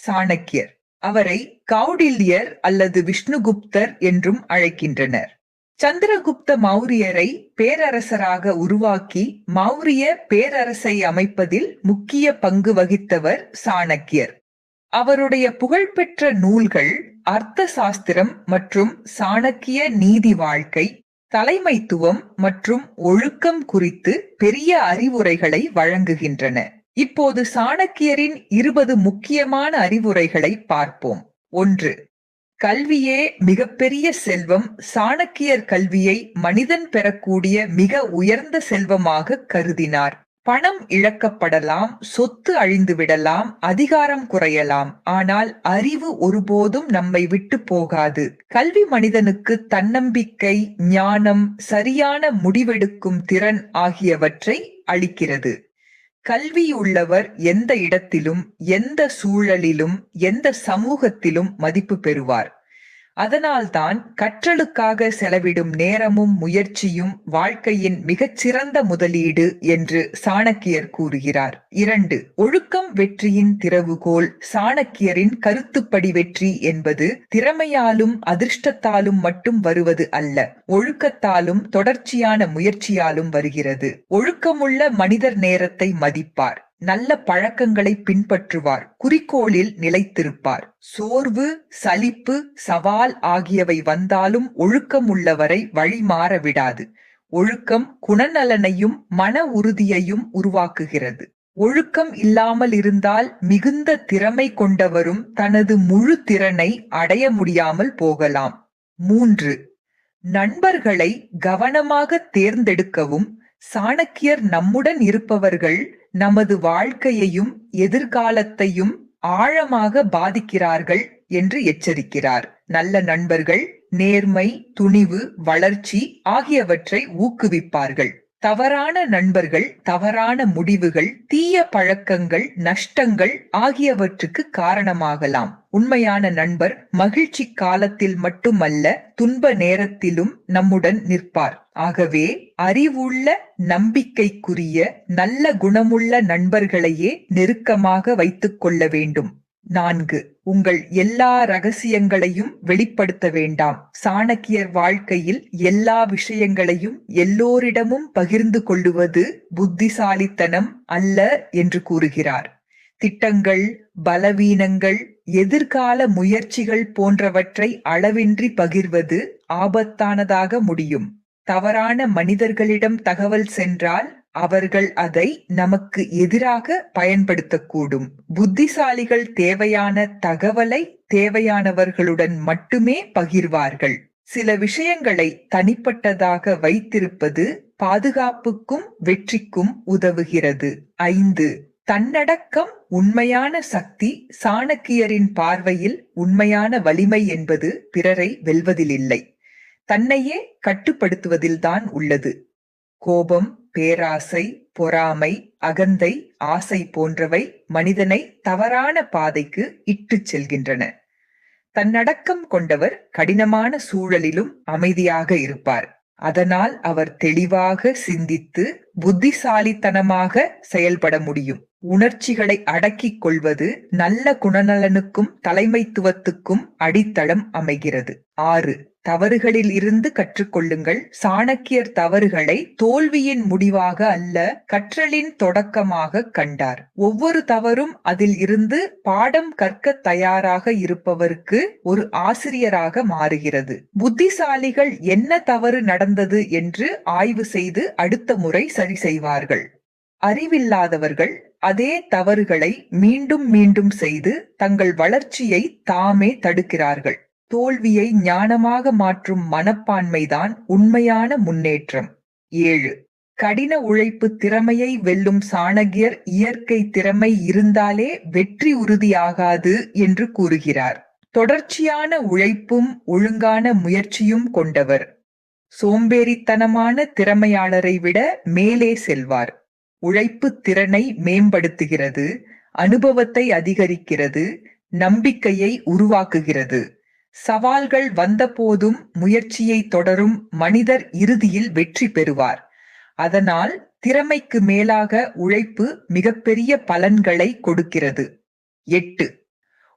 சாணக்கியர். அவரை கௌடில்யர் அல்லது விஷ்ணுகுப்தர் என்றும் அழைக்கின்றனர். சந்திரகுப்த மௌரியரை பேரரசராக உருவாக்கி மௌரிய பேரரசை அமைப்பதில் முக்கிய பங்கு வகித்தவர் சாணக்கியர். அவருடைய புகழ்பெற்ற நூல்கள் அர்த்த சாஸ்திரம் மற்றும் சாணக்கிய நீதி வாழ்க்கை, தலைமைத்துவம் மற்றும் ஒழுக்கம் குறித்து பெரிய அறிவுரைகளை வழங்குகின்றன. இப்போது சாணக்கியரின் 20 முக்கியமான அறிவுரைகளை பார்ப்போம். 1. கல்வியே மிகப்பெரிய செல்வம். சாணக்கியர் கல்வியை மனிதன் பெறக்கூடிய மிக உயர்ந்த செல்வமாக கருதினார். பணம் இழக்கப்படலாம், சொத்து அழிந்துவிடலாம், அதிகாரம் குறையலாம், ஆனால் அறிவு ஒருபோதும் நம்மை விட்டு போகாது. கல்வி மனிதனுக்கு தன்னம்பிக்கை, ஞானம், சரியான முடிவெடுக்கும் திறன் ஆகியவற்றை அளிக்கிறது. கல்வியுள்ளவர் எந்த இடத்திலும், எந்த சூழலிலும், எந்த சமூகத்திலும் மதிப்பு பெறுவார். அதனால்தான் கற்றலுக்காக செலவிடும் நேரமும் முயற்சியும் வாழ்க்கையின் மிகச்சிறந்த முதலீடு என்று சாணக்கியர் கூறுகிறார். 2. ஒழுக்கம் வெற்றியின் திறவுகோல். சாணக்கியரின் கருத்துப்படி வெற்றி என்பது திறமையாலும் அதிர்ஷ்டத்தாலும் மட்டும் வருவது அல்ல, ஒழுக்கத்தாலும் தொடர்ச்சியான முயற்சியாலும் வருகிறது. ஒழுக்கமுள்ள மனிதர் நேரத்தை மதிப்பார், நல்ல பழக்கங்களை பின்பற்றுவார், குறிக்கோளில் நிலைத்திருப்பார். சோர்வு, சலிப்பு, சவால் ஆகியவை வந்தாலும் ஒழுக்கம் உள்ளவரை வழி மாற விடாது. ஒழுக்கம் குணநலனையும் மன உறுதியையும் உருவாக்குகிறது. ஒழுக்கம் இல்லாமல் இருந்தால் மிகுந்த திறமை கொண்டவரும் தனது முழு திறனை அடைய முடியாமல் போகலாம். 3. நண்பர்களை கவனமாக தேர்ந்தெடுக்கவும். சாணக்கியர் நம்முடன் இருப்பவர்கள் நமது வாழ்க்கையையும் எதிர்காலத்தையும் ஆழமாக பாதிக்கிறார்கள் என்று எச்சரிக்கிறார். நல்ல நண்பர்கள் நேர்மை, துணிவு, வளர்ச்சி ஆகியவற்றை ஊக்குவிப்பார்கள். தவறான நண்பர்கள் தவறான முடிவுகள், தீய பழக்கங்கள், நஷ்டங்கள் ஆகியவற்றுக்கு காரணமாகலாம். உண்மையான நண்பர் மகிழ்ச்சி காலத்தில் மட்டுமல்ல, துன்ப நேரத்திலும் நம்முடன் நிற்பார். ஆகவே அறிவுள்ள, நம்பிக்கைக்குரிய, நல்ல குணமுள்ள நண்பர்களையே நெருக்கமாக வைத்துக் கொள்ள வேண்டும். 4. உங்கள் எல்லா ரகசியங்களையும் வெளிப்படுத்த வேண்டாம். சாணக்கியர் வாழ்க்கையில் எல்லா விஷயங்களையும் எல்லோரிடமும் பகிர்ந்து கொள்ளுவது புத்திசாலித்தனம் அல்ல என்று கூறுகிறார். திட்டங்கள், பலவீனங்கள், எதிர்கால முயற்சிகள் போன்றவற்றை அளவின்றி பகிர்வது ஆபத்தானதாக முடியும். தவறான மனிதர்களிடம் தகவல் சென்றால் அவர்கள் அதை நமக்கு எதிராக பயன்படுத்தக்கூடும். புத்திசாலிகள் தேவையான தகவலை தேவையானவர்களுடன் மட்டுமே பகிர்வார்கள். சில விஷயங்களை தனிப்பட்டதாக வைத்திருப்பது பாதுகாப்புக்கும் வெற்றிக்கும் உதவுகிறது. 5. தன்னடக்கம் உண்மையான சக்தி. சாணக்கியரின் பார்வையில் உண்மையான வலிமை என்பது பிறரை வெல்வதிலில்லை, தன்னையே கட்டுப்படுத்துவதில்தான் உள்ளது. கோபம், பேராசை, பொறாமை, அகந்தை, ஆசை போன்றவை மனிதனை தவறான பாதைக்கு இட்டுச் செல்கின்றன. தன்னடக்கம் கொண்டவர் கடினமான சூழலிலும் அமைதியாக இருப்பார். அதனால் அவர் தெளிவாக சிந்தித்து புத்திசாலித்தனமாக செயல்பட முடியும். உணர்ச்சிகளை அடக்கிக் கொள்வது நல்ல குணநலனுக்கும் தலைமைத்துவத்துக்கும் அடித்தளம் அமைகிறது. 6. தவறுகளில் இருந்து கற்றுக்கொள்ளுங்கள். சாணக்கியர் தவறுகளை தோல்வியின் முடிவாக அல்ல, கற்றலின் தொடக்கமாக கண்டார். ஒவ்வொரு தவறும் அதில் இருந்து பாடம் கற்க தயாராக இருப்பவருக்கு ஒரு ஆசிரியராக மாறுகிறது. புத்திசாலிகள் என்ன தவறு நடந்தது என்று ஆய்வு செய்து அடுத்த முறை சரி செய்வார்கள். அறிவில்லாதவர்கள் அதே தவறுகளை மீண்டும் மீண்டும் செய்து தங்கள் வளர்ச்சியை தாமே தடுக்கிறார்கள். தோல்வியை ஞானமாக மாற்றும் மனப்பான்மைதான் உண்மையான முன்னேற்றம். 7. கடின உழைப்பு திறமையை வெல்லும். சாணக்கியர் இயற்கை திறமை இருந்தாலே வெற்றி உறுதியாகாது என்று கூறுகிறார். தொடர்ச்சியான உழைப்பும் ஒழுங்கான முயற்சியும் கொண்டவர் சோம்பேறித்தனமான திறமையாளரை விட மேலே செல்வார். உழைப்பு திறனை மேம்படுத்துகிறது, அனுபவத்தை அதிகரிக்கிறது, நம்பிக்கையை உருவாக்குகிறது. சவால்கள் வந்தபோதும் முயற்சியை தொடரும் மனிதர் இறுதியில் வெற்றி பெறுவார். அதனால் திறமைக்கு மேலாக உழைப்பு மிகப்பெரிய பலன்களை கொடுக்கிறது. 8.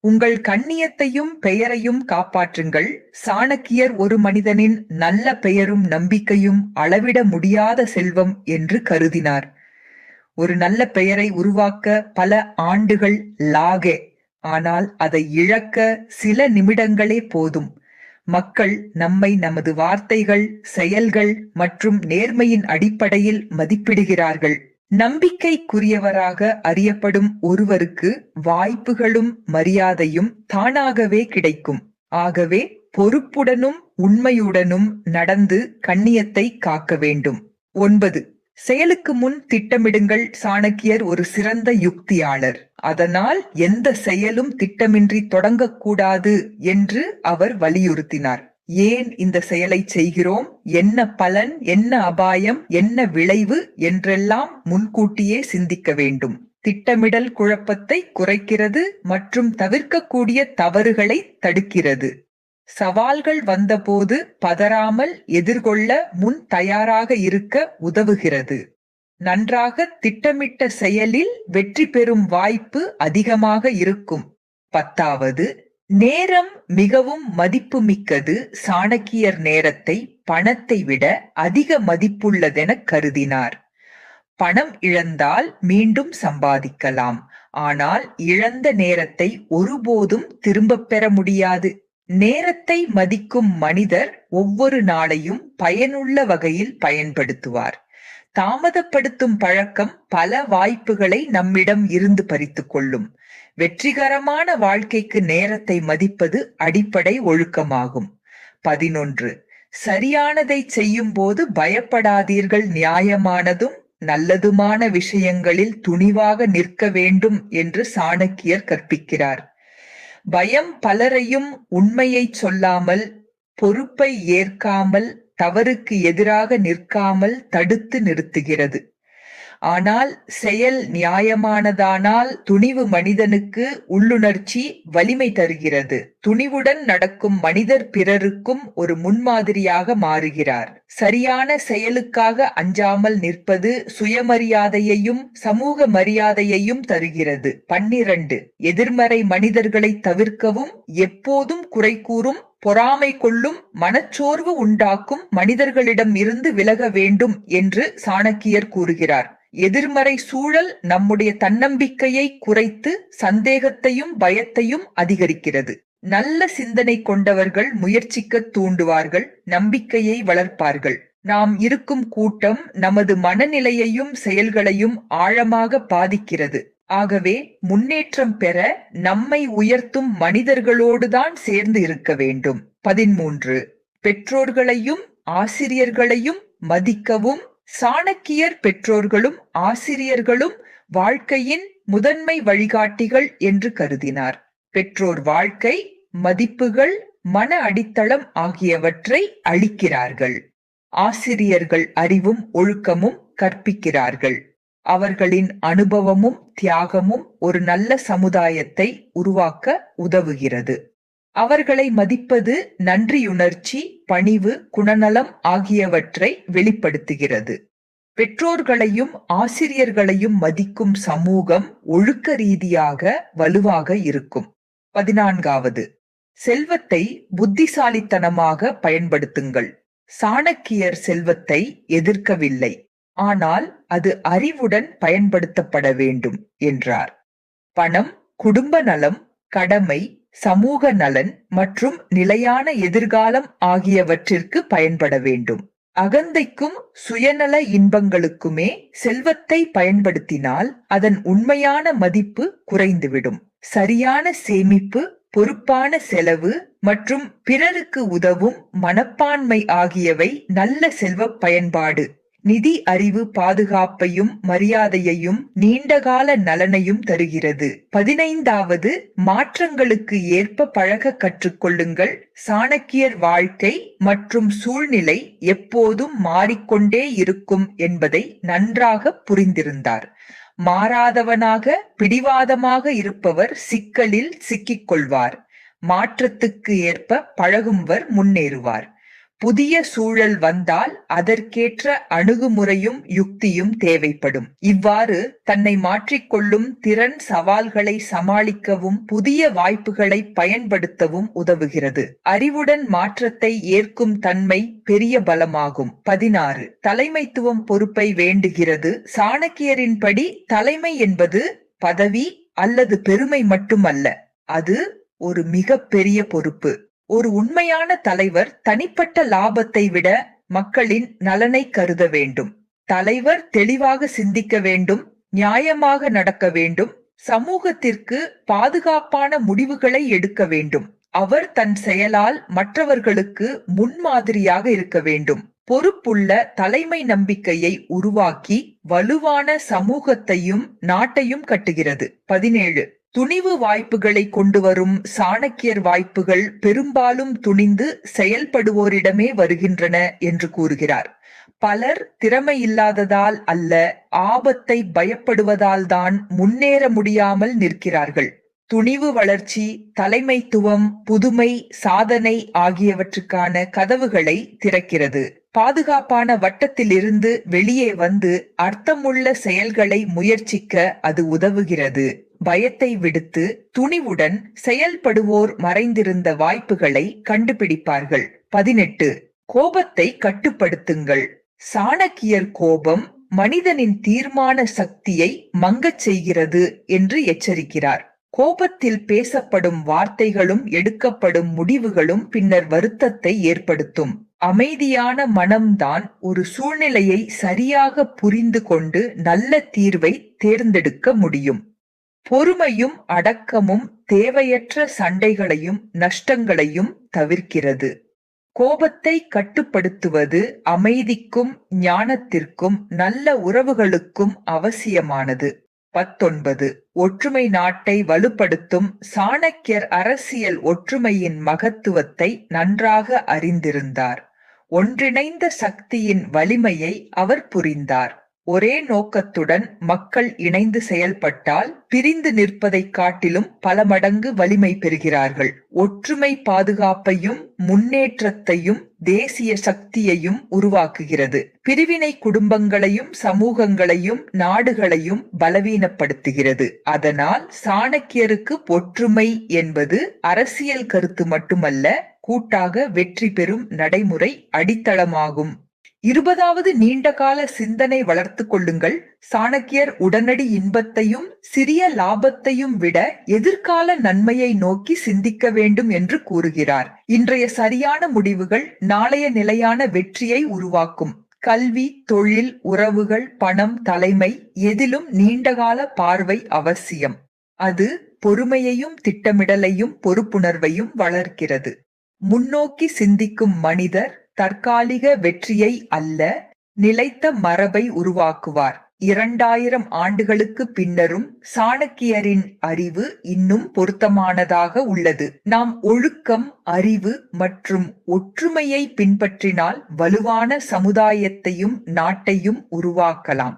உங்கள் கண்ணியத்தையும் பெயரையும் காப்பாற்றுங்கள். சாணக்கியர் ஒரு மனிதனின் நல்ல பெயரும் நம்பிக்கையும் அளவிட முடியாத செல்வம் என்று கருதினார். ஒரு நல்ல பெயரை உருவாக்க பல ஆண்டுகள் லாகே, ஆனால் அதை இழக்க சில நிமிடங்களே போதும். மக்கள் நம்மை நமது வார்த்தைகள், செயல்கள் மற்றும் நேர்மையின் அடிப்படையில் மதிப்பிடுகிறார்கள். நம்பிக்கைக்குரியவராக அறியப்படும் ஒருவருக்கு வாய்ப்புகளும் மரியாதையும் தானாகவே கிடைக்கும். ஆகவே பொறுப்புடனும் உண்மையுடனும் நடந்து கண்ணியத்தை காக்க வேண்டும். 9. செயலுக்கு முன் திட்டமிடுங்கள். சாணக்கியர் ஒரு சிறந்த யுக்தியாளர். அதனால் எந்த செயலும் திட்டமின்றி தொடங்கக்கூடாது என்று அவர் வலியுறுத்தினார். ஏன் இந்த செயலை செய்கிறோம், என்ன பலன், என்ன அபாயம், என்ன விளைவு என்றெல்லாம் முன்கூட்டியே சிந்திக்க வேண்டும். திட்டமிடல் குழப்பத்தை குறைக்கிறது மற்றும் தவிர்க்கக்கூடிய தவறுகளை தடுக்கிறது. சவால்கள் வந்தபோது பதறாமல் எதிர்கொள்ள முன் தயாராக இருக்க உதவுகிறது. நன்றாக திட்டமிட்ட செயலில் வெற்றி பெறும் வாய்ப்பு அதிகமாக இருக்கும். 10. நேரம் மிகவும் மதிப்புமிக்கது. சாணக்கியர் நேரத்தை பணத்தை விட அதிக மதிப்புள்ளதென கருதினார். பணம் இழந்தால் மீண்டும் சம்பாதிக்கலாம், ஆனால் இழந்த நேரத்தை ஒருபோதும் திரும்பப் பெற முடியாது. நேரத்தை மதிக்கும் மனிதர் ஒவ்வொரு நாளையும் பயனுள்ள வகையில் பயன்படுத்துவார். தாமதப்படுத்தும் பழக்கம் பல வாய்ப்புகளை நம்மிடம் இருந்து பறித்துக் கொள்ளும். வெற்றிகரமான வாழ்க்கைக்கு நேரத்தை மதிப்பது அடிப்படை ஒழுக்கமாகும். 11. சரியானதை செய்யும் போது பயப்படாதீர்கள். நியாயமானதும் நல்லதுமான விஷயங்களில் துணிவாக நிற்க வேண்டும் என்று சாணக்கியர் கற்பிக்கிறார். பயம் பலரையும் உண்மையை சொல்லாமல், பொறுப்பை ஏற்காமல், தவறுக்கு எதிராக நிற்காமல் தடுத்து நிறுத்துகிறது. ஆனால் செயல் நியாயமானதானால் துணிவு மனிதனுக்கு உள்ளுணர்ச்சி வலிமை தருகிறது. துணிவுடன் நடக்கும் மனிதர் பிறருக்கும் ஒரு முன்மாதிரியாக மாறுகிறார். சரியான செயலுக்காக அஞ்சாமல் நிற்பது சுயமரியாதையையும் சமூக மரியாதையையும் தருகிறது. 12. எதிர்மறை மனிதர்களை தவிர்க்கவும். எப்போதும் குறை கூறும், பொறாமை கொள்ளும், மனச்சோர்வு உண்டாக்கும் மனிதர்களிடம் இருந்து விலக வேண்டும் என்று சாணக்கியர் கூறுகிறார். எதிர்மறை சூழல் நம்முடைய தன்னம்பிக்கையை குறைத்து சந்தேகத்தையும் பயத்தையும் அதிகரிக்கிறது. நல்ல சிந்தனை கொண்டவர்கள் முயற்சிக்க தூண்டுவார்கள், நம்பிக்கையை வளர்ப்பார்கள். நாம் இருக்கும் கூட்டம் நமது மனநிலையையும் செயல்களையும் ஆழமாக பாதிக்கிறது. ஆகவே முன்னேற்றம் பெற நம்மை உயர்த்தும் மனிதர்களோடுதான் சேர்ந்து இருக்க வேண்டும். 13. பெற்றோர்களையும் ஆசிரியர்களையும் மதிக்கவும். சாணக்கியர் பெற்றோர்களும் ஆசிரியர்களும் வாழ்க்கையின் முதன்மை வழிகாட்டிகள் என்று கருதினார். பெற்றோர் வாழ்க்கை, மதிப்புகள், மன அடித்தளம் ஆகியவற்றை அளிக்கிறார்கள். ஆசிரியர்கள் அறிவும் ஒழுக்கமும் கற்பிக்கிறார்கள். அவர்களின் அனுபவமும் தியாகமும் ஒரு நல்ல சமுதாயத்தை உருவாக்க உதவுகிறது. அவர்களை மதிப்பது நன்றியுணர்ச்சி, பணிவு, குணநலம் ஆகியவற்றை வெளிப்படுத்துகிறது. பெற்றோர்களையும் ஆசிரியர்களையும் மதிக்கும் சமூகம் ஒழுக்க ரீதியாக வலுவாக இருக்கும். 14. செல்வத்தை புத்திசாலித்தனமாக பயன்படுத்துங்கள். சாணக்கியர் செல்வத்தை எதிர்க்கவில்லை, ஆனால் அது அறிவுடன் பயன்படுத்தப்பட வேண்டும் என்றார். பணம் குடும்ப நலம், கடமை, சமூக நலன் மற்றும் நிலையான எதிர்காலம் ஆகியவற்றிற்கு பயன்பட வேண்டும். அகந்தைக்கும் சுயநல இன்பங்களுக்குமே செல்வத்தை பயன்படுத்தினால் அதன் உண்மையான மதிப்பு குறைந்துவிடும். சரியான சேமிப்பு, பொறுப்பான செலவு மற்றும் பிறருக்கு உதவும் மனப்பான்மை ஆகியவை நல்ல செல்வ பயன்பாடு. நிதி அறிவு பாதுகாப்பையும் மரியாதையையும் நீண்டகால நலனையும் தருகிறது. 15. மாற்றங்களுக்கு ஏற்ப பழக கற்றுக்கொள்ளுங்கள். சாணக்கியர் வாழ்க்கை மற்றும் சூழ்நிலை எப்போதும் மாறிக்கொண்டே இருக்கும் என்பதை நன்றாக புரிந்திருந்தார். மாறாதவனாக பிடிவாதமாக இருப்பவர் சிக்கலில் சிக்கிக் கொள்வார். மாற்றத்துக்கு ஏற்ப பழகும்வர் முன்னேறுவார். புதிய சூழல் வந்தால் அதற்கேற்ற அணுகுமுறையும் யுக்தியும் தேவைப்படும். இவ்வாறு தன்னை மாற்றிக்கொள்ளும் திறன் சவால்களை சமாளிக்கவும் புதிய வாய்ப்புகளை பயன்படுத்தவும் உதவுகிறது. அறிவுடன் மாற்றத்தை ஏற்கும் தன்மை பெரிய பலமாகும். 16. தலைமைத்துவம் பொறுப்பை வேண்டுகிறது. சாணக்கியரின்படி தலைமை என்பது பதவி அல்லது பெருமை மட்டுமல்ல, அது ஒரு மிகப்பெரிய பொறுப்பு. ஒரு உண்மையான தலைவர் தனிப்பட்ட லாபத்தை விட மக்களின் நலனை கருத வேண்டும். தலைவர் தெளிவாக சிந்திக்க வேண்டும், நியாயமாக நடக்க வேண்டும், சமூகத்திற்கு பாதுகாப்பான முடிவுகளை எடுக்க வேண்டும். அவர் தன் செயலால் மற்றவர்களுக்கு முன்மாதிரியாக இருக்க வேண்டும். பொறுப்புள்ள தலைமை நம்பிக்கையை உருவாக்கி வலுவான சமூகத்தையும் நாட்டையும் கட்டுகிறது. 17. துணிவு வாய்ப்புகளை கொண்டு வரும். சாணக்கியர் வாய்ப்புகள் பெரும்பாலும் துணிந்து செயல்படுவோரிடமே வருகின்றன என்று கூறுகிறார். பலர் திறமை இல்லாததால் அல்ல, ஆபத்தை பயப்படுவதால் தான் முன்னேற முடியாமல் நிற்கிறார்கள். துணிவு வளர்ச்சி, தலைமைத்துவம், புதுமை, சாதனை ஆகியவற்றுக்கான கதவுகளை திறக்கிறது. பாதுகாப்பான வட்டத்திலிருந்து வெளியே வந்து அர்த்தமுள்ள செயல்களை முயற்சிக்க அது உதவுகிறது. பயத்தை விடுத்து துணிவுடன் செயல்படுவோர் மறைந்திருந்த வாய்ப்புகளை கண்டுபிடிப்பார்கள். 18. கோபத்தை கட்டுப்படுத்துங்கள். சாணக்கியர் கோபம் மனிதனின் தீர்மான சக்தியை மங்கச் செய்கிறது என்று எச்சரிக்கிறார். கோபத்தில் பேசப்படும் வார்த்தைகளும் எடுக்கப்படும் முடிவுகளும் பின்னர் வருத்தத்தை ஏற்படுத்தும். அமைதியான மனம்தான் ஒரு சூழ்நிலையை சரியாக புரிந்து கொண்டு நல்ல தீர்வை தேர்ந்தெடுக்க முடியும். பொறுமையும் அடக்கமும் தேவையற்ற சண்டைகளையும் நஷ்டங்களையும் தவிர்க்கிறது. கோபத்தை கட்டுப்படுத்துவது அமைதிக்கும் ஞானத்திற்கும் நல்ல உறவுகளுக்கும் அவசியமானது. 19. ஒற்றுமை நாட்டை வலுப்படுத்தும். சாணக்கியர் அரசியல் ஒற்றுமையின் மகத்துவத்தை நன்றாக அறிந்திருந்தார். ஒன்றிணைந்த சக்தியின் வலிமையை அவர் புரிந்தார். ஒரே நோக்கத்துடன் மக்கள் இணைந்து செயல்பட்டால் பிரிந்து நிற்பதை காட்டிலும் பல மடங்கு வலிமை பெறுகிறார்கள். ஒற்றுமை பாதுகாப்பையும் முன்னேற்றத்தையும் தேசிய சக்தியையும் உருவாக்குகிறது. பிரிவினை குடும்பங்களையும் சமூகங்களையும் நாடுகளையும் பலவீனப்படுத்துகிறது. அதனால் சாணக்கியருக்கு ஒற்றுமை என்பது அரசியல் கருத்து மட்டுமல்ல, கூட்டாக வெற்றி பெறும் நடைமுறை அடித்தளமாகும். 20வது நீண்டகால சிந்தனை வளர்த்து கொள்ளுங்கள். சாணக்கியர் உடனடி இன்பத்தையும் சிறிய லாபத்தையும் விட எதிர்கால நன்மையை நோக்கி சிந்திக்க வேண்டும் என்று கூறுகிறார். இன்றைய சரியான முடிவுகள் நாளைய நிலையான வெற்றியை உருவாக்கும். கல்வி, தொழில், உறவுகள், பணம், தலைமை எதிலும் நீண்டகால பார்வை அவசியம். அது பொறுமையையும் திட்டமிடலையும் பொறுப்புணர்வையும் வளர்க்கிறது. முன்னோக்கி சிந்திக்கும் மனிதர் தற்காலிக வெற்றியை அல்ல, நிலைத்த மரபை உருவாக்குவார். 2000 ஆண்டுகளுக்கு பின்னரும் சாணக்கியரின் அறிவு இன்னும் பொருத்தமானதாக உள்ளது. நாம் ஒழுக்கம், அறிவு மற்றும் ஒற்றுமையை பின்பற்றினால் வலுவான சமுதாயத்தையும் நாட்டையும் உருவாக்கலாம்.